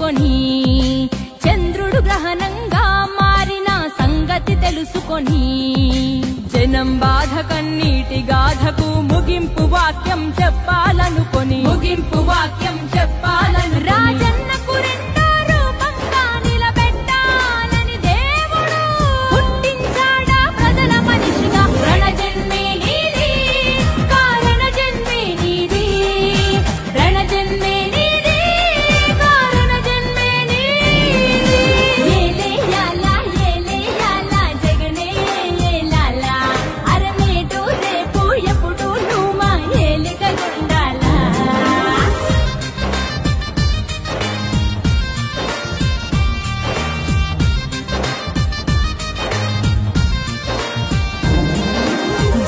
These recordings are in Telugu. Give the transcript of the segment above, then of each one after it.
తెలుసుకొని చంద్రుడు గ్రహణంగా మారిన సంగతి తెలుసుకొని జనం బాధ కన్నీటి గాథకు ముగింపు వాక్యం చెప్పాలనుకొని రాజన్నకు రెండో రూపంగా నిలబెట్టాలని దేవుడు పుట్టించాడా ప్రజల మనిషిగా రణజన్మే నీది కారణ జన్మే నీది రణజన్మే నీది కారణ జన్మే నీది ఏలే యాలా జగనే ఏలాలా అరమేటు రేపు ఎప్పుడు నువ్వు మా ఏలికగుండాలా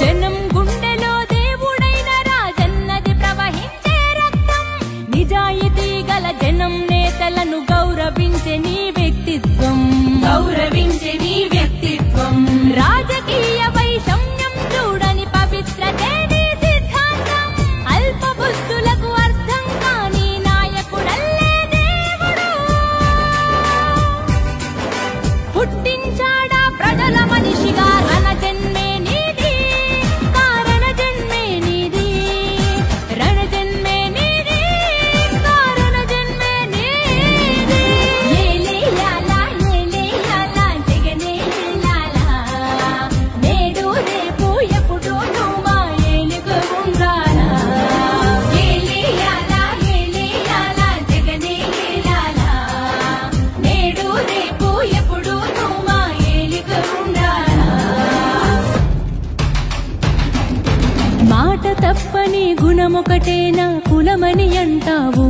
జనం గుండెలో దేవుడైన రాజన్నది ప్రవహించే రక్తం నిజాయితీ గల జనం నేతలను గౌరవించే నీ వ్యక్తిత్వం రాజకీయ వైషమ్యం చూడని పవిత్రతే నీ సిద్ధాంతం అల్ప బుద్ధులకు అర్థం కాని నాయకుడల్లే దేవుడు పుట్టించాడా ప్రజల మనిషిగా రణజన్మే నీది కారణ జన్మే నీది రణజన్మే నీది కారణ జన్మే నీది ఏలే యాలా జగనే ఏలాలా నేడు రేపు ఎప్పుడు నువ్వు మా ఏలుగుండాలా ఏలే యాలా జగనే ఏలాలా నేడు రేపు ఎప్పుడు నువ్వు మా ఏలుగుండాలా మాట తప్పని గుణమొకటేనా కులమని అంటావు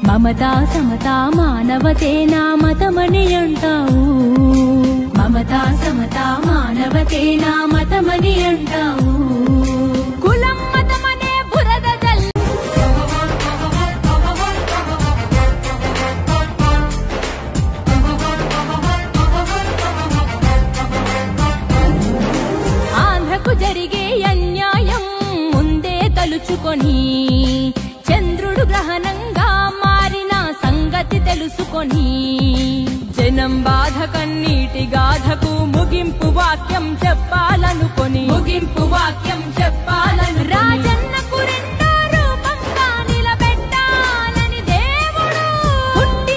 మమతా సమతా మానవతేనా మతమని అంటావు మమతా సమతా మానవతేనా మతమని అంటావు కులం మతమనే బురద జల్ ఆంధ్రకు జరిగే అన్యాయం ముందే తలుచుకొని చంద్రుడు గ్రహణంగా మారిన సంగతి తెలుసుకొని జనం బాధ కన్నీటి గాథకు ముగింపు వాక్యం చెప్పాలనుకొని